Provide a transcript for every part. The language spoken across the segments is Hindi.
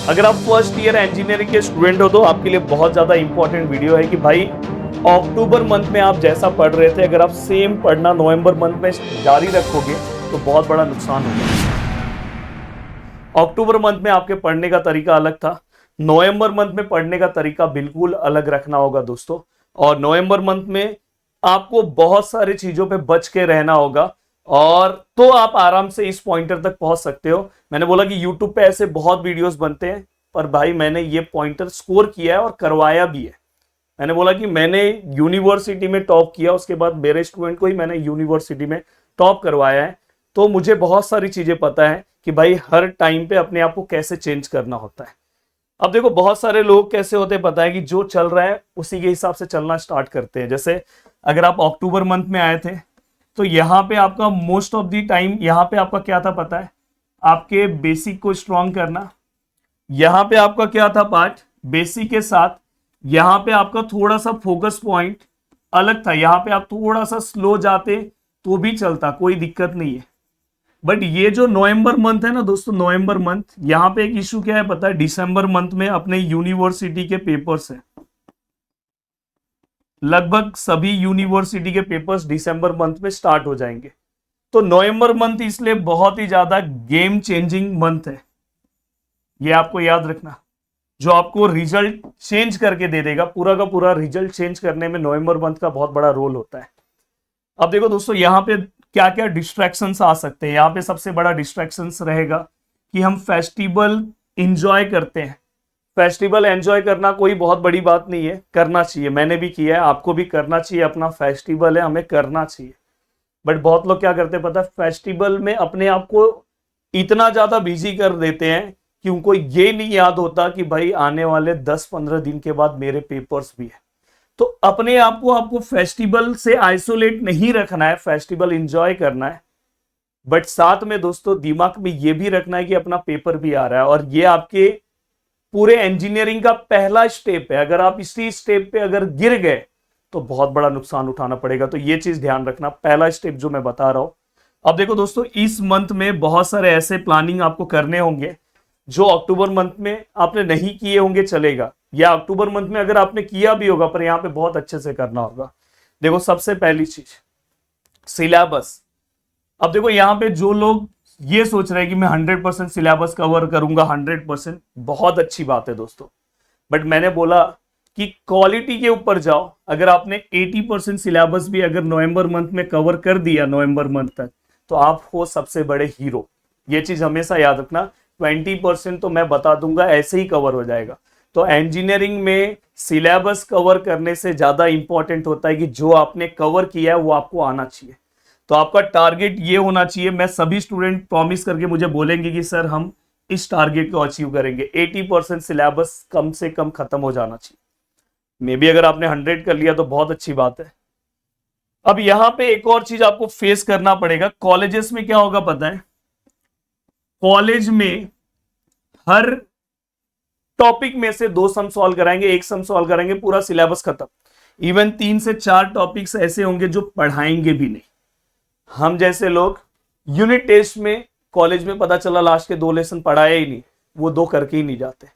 अगर आप फर्स्ट ईयर इंजीनियरिंग के स्टूडेंट हो तो आपके लिए बहुत ज़्यादा इंपॉर्टेंट वीडियो है कि भाई अक्टूबर मंथ में आप जैसा पढ़ रहे थे अगर आप सेम पढ़ना नवंबर मंथ में जारी रखोगे तो बहुत बड़ा नुकसान होगा। अक्टूबर मंथ में आपके पढ़ने का तरीका अलग था, नवंबर मंथ में पढ़ने का तरीका बिल्कुल अलग रखना होगा दोस्तों। और नवंबर मंथ में आपको बहुत सारी चीजों पे बच के रहना होगा और तो आप आराम से इस पॉइंटर तक पहुंच सकते हो। मैंने बोला कि यूट्यूब पे ऐसे बहुत वीडियोस बनते हैं पर भाई मैंने ये पॉइंटर स्कोर किया है और करवाया भी है। मैंने बोला कि मैंने यूनिवर्सिटी में टॉप किया, उसके बाद मेरे स्टूडेंट को ही मैंने यूनिवर्सिटी में टॉप करवाया है, तो मुझे बहुत सारी चीजें पता है कि भाई हर टाइम पे अपने आप को कैसे चेंज करना होता है। अब देखो बहुत सारे लोग कैसे होते हैं पता है कि जो चल रहा है उसी के हिसाब से चलना स्टार्ट करते हैं। जैसे अगर आप अक्टूबर मंथ में आए थे तो यहाँ पे आपका मोस्ट ऑफ द टाइम यहाँ पे आपका क्या था पता है, आपके बेसिक को स्ट्रॉन्ग करना। यहाँ पे आपका क्या था पार्ट बेसिक के साथ, यहाँ पे आपका थोड़ा सा फोकस पॉइंट अलग था, यहाँ पे आप थोड़ा सा स्लो जाते तो भी चलता, कोई दिक्कत नहीं है। बट ये जो नवंबर मंथ है ना दोस्तों, नवंबर मंथ यहाँ पे एक इशू क्या है पता है, दिसंबर मंथ में अपने यूनिवर्सिटी के पेपर्स हैं, लगभग सभी यूनिवर्सिटी के पेपर्स दिसंबर मंथ में स्टार्ट हो जाएंगे। तो नवंबर मंथ इसलिए बहुत ही ज्यादा गेम चेंजिंग मंथ है, ये आपको याद रखना, जो आपको रिजल्ट चेंज करके दे देगा। पूरा का पूरा रिजल्ट चेंज करने में नवंबर मंथ का बहुत बड़ा रोल होता है। अब देखो दोस्तों यहाँ पे क्या क्या डिस्ट्रैक्शंस आ सकते हैं। यहाँ पे सबसे बड़ा डिस्ट्रैक्शंस रहेगा कि हम फेस्टिवल इंजॉय करते हैं। फेस्टिवल एंजॉय करना कोई बहुत बड़ी बात नहीं है, करना चाहिए, मैंने भी किया है, आपको भी करना चाहिए, अपना फेस्टिवल है हमें करना चाहिए। बट बहुत लोग क्या करते हैं पता है, फेस्टिवल में अपने आप को इतना ज्यादा बिजी कर देते हैं कि उनको ये नहीं याद होता कि भाई आने वाले 10-15 दिन के बाद मेरे पेपर्स भी है। तो अपने आप को आपको फेस्टिवल से आइसोलेट नहीं रखना है, फेस्टिवल एंजॉय करना है, बट साथ में दोस्तों दिमाग में ये भी रखना है कि अपना पेपर भी आ रहा है और ये आपके पूरे इंजीनियरिंग का पहला स्टेप है। अगर आप इसी स्टेप पे अगर गिर गए तो बहुत बड़ा नुकसान उठाना पड़ेगा। तो ये चीज ध्यान रखना, पहला स्टेप जो मैं बता रहा हूं। अब देखो दोस्तों इस मंथ में बहुत सारे ऐसे प्लानिंग आपको करने होंगे जो अक्टूबर मंथ में आपने नहीं किए होंगे चलेगा, या अक्टूबर मंथ में अगर आपने किया भी होगा पर यहां पे बहुत अच्छे से करना होगा। देखो सबसे पहली चीज सिलेबस। अब देखो यहां पे जो लोग ये सोच रहे हैं कि मैं 100% सिलेबस कवर करूंगा 100%, बहुत अच्छी बात है दोस्तों, बट मैंने बोला कि क्वालिटी के ऊपर जाओ। अगर आपने 80% सिलेबस भी अगर नवंबर मंथ में कवर कर दिया नवंबर मंथ तक तो आप हो सबसे बड़े हीरो। ये चीज हमेशा याद रखना, 20% तो मैं बता दूंगा ऐसे ही कवर हो जाएगा। तो इंजीनियरिंग में सिलेबस कवर करने से ज्यादा इंपॉर्टेंट होता है कि जो आपने कवर किया है वो आपको आना चाहिए। तो आपका टारगेट ये होना चाहिए, मैं सभी स्टूडेंट प्रॉमिस करके मुझे बोलेंगे कि सर हम इस टारगेट को अचीव करेंगे, 80% सिलेबस कम से कम खत्म हो जाना चाहिए। मे बी अगर आपने 100 कर लिया तो बहुत अच्छी बात है। अब यहां पे एक और चीज आपको फेस करना पड़ेगा, कॉलेजेस में क्या होगा पता है, कॉलेज में हर टॉपिक में से 2 सम सॉल्व कराएंगे, 1 सम सॉल्व कराएंगे, पूरा सिलेबस खत्म। इवन 3 से 4 टॉपिक्स ऐसे होंगे जो पढ़ाएंगे भी नहीं। हम जैसे लोग यूनिट टेस्ट में कॉलेज में पता चला लास्ट के 2 लेसन पढ़ाए ही नहीं, वो 2 करके ही नहीं जाते।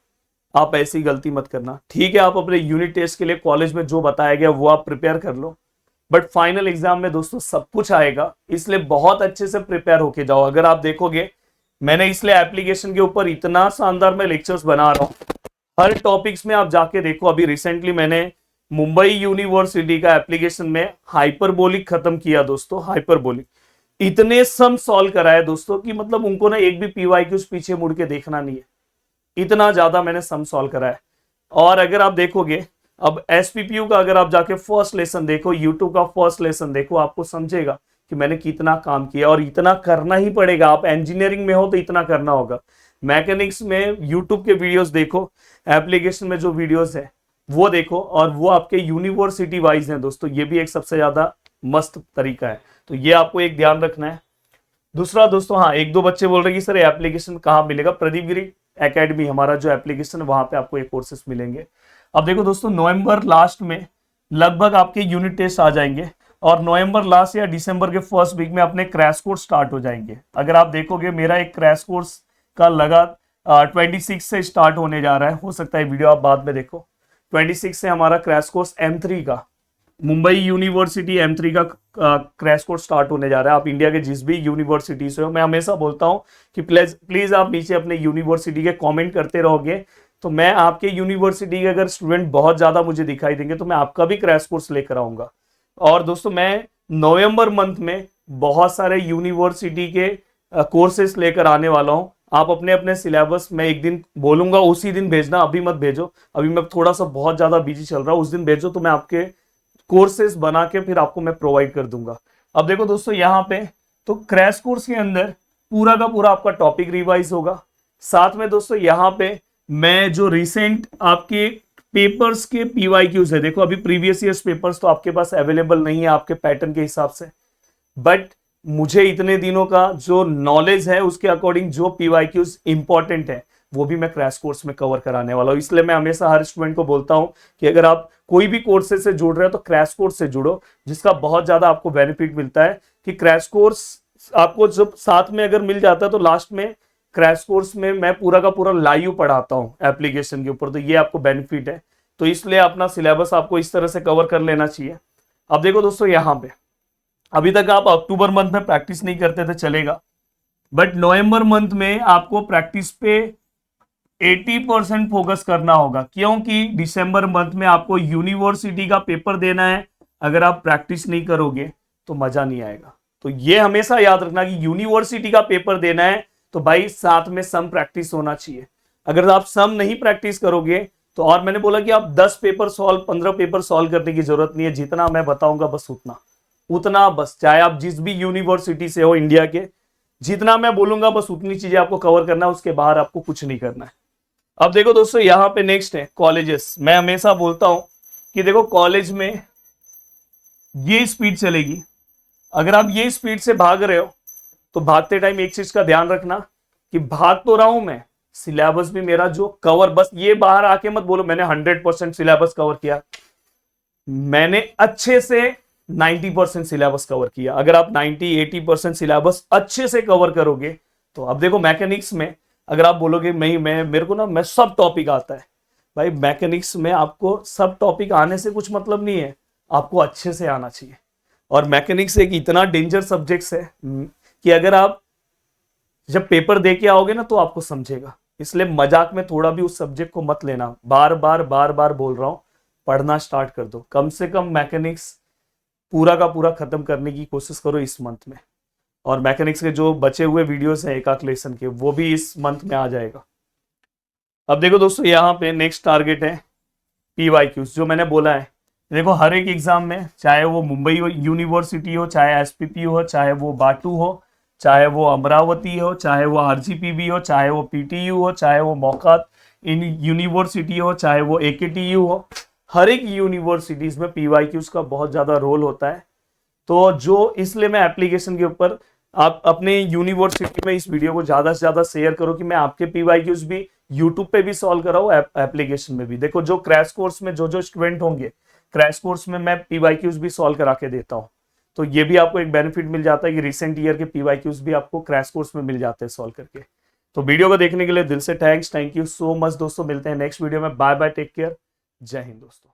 आप ऐसी गलती मत करना, ठीक है। आप अपने यूनिट टेस्ट के लिए कॉलेज में जो बताया गया वो आप प्रिपेयर कर लो, बट फाइनल एग्जाम में दोस्तों सब कुछ आएगा, इसलिए बहुत अच्छे से प्रिपेयर होके जाओ। अगर आप देखोगे मैंने इसलिए एप्लीकेशन के ऊपर इतना शानदार मैं लेक्चर्स बना रहा हूं, हर टॉपिक्स में आप जाके देखो। अभी रिसेंटली मैंने मुंबई यूनिवर्सिटी का एप्लीकेशन में हाइपरबोलिक खत्म किया दोस्तों, हाइपरबोलिक इतने सम सॉल्व कराए दोस्तों कि मतलब उनको ना एक भी पीवाईक्यूज पीछे मुड़ के देखना नहीं है, इतना ज्यादा मैंने सम सॉल्व कराया। और अगर आप देखोगे अब एसपीपीयू का अगर आप जाके फर्स्ट लेसन देखो, यूट्यूब का फर्स्ट लेसन देखो, आपको समझेगा कि मैंने कितना काम किया और इतना करना ही पड़ेगा। आप इंजीनियरिंग में हो तो इतना करना होगा। मैकेनिक्स में यूट्यूब के वीडियोस देखो, एप्लीकेशन में जो वीडियोस है वो देखो, और वो आपके यूनिवर्सिटी वाइज हैं दोस्तों, ये भी एक सबसे ज्यादा मस्त तरीका है। तो ये आपको एक ध्यान रखना है। दूसरा दोस्तों, हाँ 1-2 बच्चे बोल रहे कि सर एप्लीकेशन कहाँ मिलेगा, प्रदीप गिरी एकेडमी हमारा जो एप्लीकेशन है वहां पे आपको ये कोर्सेस मिलेंगे। अब देखो दोस्तों नवंबर लास्ट में लगभग आपके यूनिट टेस्ट आ जाएंगे और नवंबर लास्ट या दिसंबर के फर्स्ट वीक में अपने क्रैश कोर्स स्टार्ट हो जाएंगे। अगर आप देखोगे मेरा एक क्रैश कोर्स का लगा 26 से स्टार्ट होने जा रहा है, हो सकता है वीडियो आप बाद में देखो। 26 से हमारा क्रैश कोर्स M3 का, मुंबई यूनिवर्सिटी M3 का क्रैश कोर्स स्टार्ट होने जा रहा है। आप इंडिया के जिस भी यूनिवर्सिटी से हो, मैं हमेशा बोलता हूं कि प्लीज आप नीचे अपने यूनिवर्सिटी के कमेंट करते रहोगे, तो मैं आपके यूनिवर्सिटी के अगर स्टूडेंट बहुत ज्यादा मुझे दिखाई देंगे तो मैं आपका भी क्रैश कोर्स लेकर आऊंगा। और दोस्तों मैं नवंबर मंथ में बहुत सारे यूनिवर्सिटी के कोर्सेस लेकर आने वाला हूं। आप अपने अपने सिलेबस में एक दिन बोलूंगा उसी दिन भेजना, अभी मत भेजो, अभी मैं थोड़ा सा बहुत ज्यादा बिजी चल रहा हूं, उस दिन भेजो तो मैं आपके कोर्सेस बना के फिर आपको मैं प्रोवाइड कर दूंगा। अब देखो दोस्तों यहाँ पे तो क्रैश कोर्स के अंदर पूरा का पूरा आपका टॉपिक रिवाइज होगा। साथ में दोस्तों यहाँ पे मैं जो रिसेंट आपके पेपर्स के PYQs है, देखो अभी प्रीवियस ईयर्स पेपर्स तो आपके पास अवेलेबल नहीं है आपके पैटर्न के हिसाब से, बट मुझे इतने दिनों का जो नॉलेज है उसके अकॉर्डिंग जो PYQs इंपॉर्टेंट है वो भी मैं क्रैश कोर्स में कवर कराने वाला हूं। इसलिए मैं हमेशा हर स्टूडेंट को बोलता हूं कि अगर आप कोई भी कोर्सेज से जुड़ रहे हो तो क्रैश कोर्स से जुड़ो, जिसका बहुत ज्यादा आपको बेनिफिट मिलता है कि क्रैश कोर्स आपको जब साथ में अगर मिल जाता है तो लास्ट में क्रैश कोर्स में मैं पूरा का पूरा लाइव पढ़ाता हूं एप्लीकेशन के ऊपर, तो ये आपको बेनिफिट है। तो इसलिए अपना सिलेबस आपको इस तरह से कवर कर लेना चाहिए। अब देखो दोस्तों यहाँ पे अभी तक आप अक्टूबर मंथ में प्रैक्टिस नहीं करते थे चलेगा, बट नवंबर मंथ में आपको प्रैक्टिस पे 80% फोकस करना होगा, क्योंकि दिसंबर मंथ में आपको यूनिवर्सिटी का पेपर देना है। अगर आप प्रैक्टिस नहीं करोगे तो मजा नहीं आएगा। तो ये हमेशा याद रखना कि यूनिवर्सिटी का पेपर देना है तो भाई साथ में सम प्रैक्टिस होना चाहिए। अगर आप सम नहीं प्रैक्टिस करोगे तो, और मैंने बोला कि आप 10 पेपर सॉल्व 15 पेपर सॉल्व करने की जरूरत नहीं है, जितना मैं बताऊंगा बस उतना बस, चाहे आप जिस भी यूनिवर्सिटी से हो इंडिया के, जितना मैं बोलूंगा बस उतनी चीजें आपको कवर करना है, उसके बाहर आपको कुछ नहीं करना है। अब देखो दोस्तों यहाँ पे नेक्स्ट है कॉलेजेस। मैं हमेशा बोलता हूं कि देखो कॉलेज में ये स्पीड चलेगी, अगर आप ये स्पीड से भाग रहे हो तो भागते टाइम एक चीज का ध्यान रखना कि भाग तो रहा हूं मैं, सिलेबस भी मेरा जो कवर, बस ये बाहर आके मत बोलो मैंने 100% सिलेबस कवर किया, मैंने अच्छे से 90% सिलेबस कवर किया। अगर आप 90-80% सिलेबस अच्छे से कवर करोगे तो अब देखो मैकेनिक्स में अगर आप बोलोगे मैं मेरे को ना मैं सब टॉपिक आता है, भाई मैकेनिक्स में आपको सब टॉपिक आने से कुछ मतलब नहीं है, आपको अच्छे से आना चाहिए। और मैकेनिक्स एक इतना डेंजर सब्जेक्ट है कि अगर आप जब पेपर दे के आओगे ना तो आपको समझेगा। इसलिए मजाक में थोड़ा भी उस सब्जेक्ट को मत लेना, बार बार बोल रहा हूं, पढ़ना स्टार्ट कर दो। कम से कम मैकेनिक्स पूरा का पूरा खत्म करने की कोशिश करो इस मंथ में, और मैकेनिक्स के जो बचे हुए वीडियोस हैं एक लेसन के वो भी इस मंथ में आ जाएगा। अब देखो दोस्तों यहाँ पे नेक्स्ट टारगेट है PYQs, जो मैंने बोला है। देखो हर एक एग्जाम में, चाहे वो मुंबई यूनिवर्सिटी हो, चाहे SPP हो, चाहे वो बाटू हो, चाहे वो अमरावती हो, चाहे वो RGPB हो, चाहे वो PTU हो, चाहे वो मौकात इन यूनिवर्सिटी हो, चाहे वो AKTU हो, हर एक यूनिवर्सिटीज में PYQs का बहुत ज्यादा रोल होता है। तो जो इसलिए मैं एप्लीकेशन के ऊपर आप अपने यूनिवर्सिटी में इस वीडियो को ज्यादा से ज्यादा शेयर करो कि मैं आपके PYQs भी यूट्यूब पे भी सॉल्व कराऊं, एप्लीकेशन में भी। देखो जो क्रैश कोर्स में जो स्टूडेंट होंगे क्रैश कोर्स में मैं PYQs भी सॉल्व करा के देता हूं, तो ये भी आपको एक बेनिफिट मिल जाता है कि रिसेंट ईयर के PYQs भी आपको क्रैश कोर्स में मिल जाते हैं सॉल्व करके। तो वीडियो को देखने के लिए दिल से थैंक यू सो मच दोस्तों, मिलते हैं नेक्स्ट वीडियो में। बाय बाय, टेक केयर, जय हिंद दोस्तों।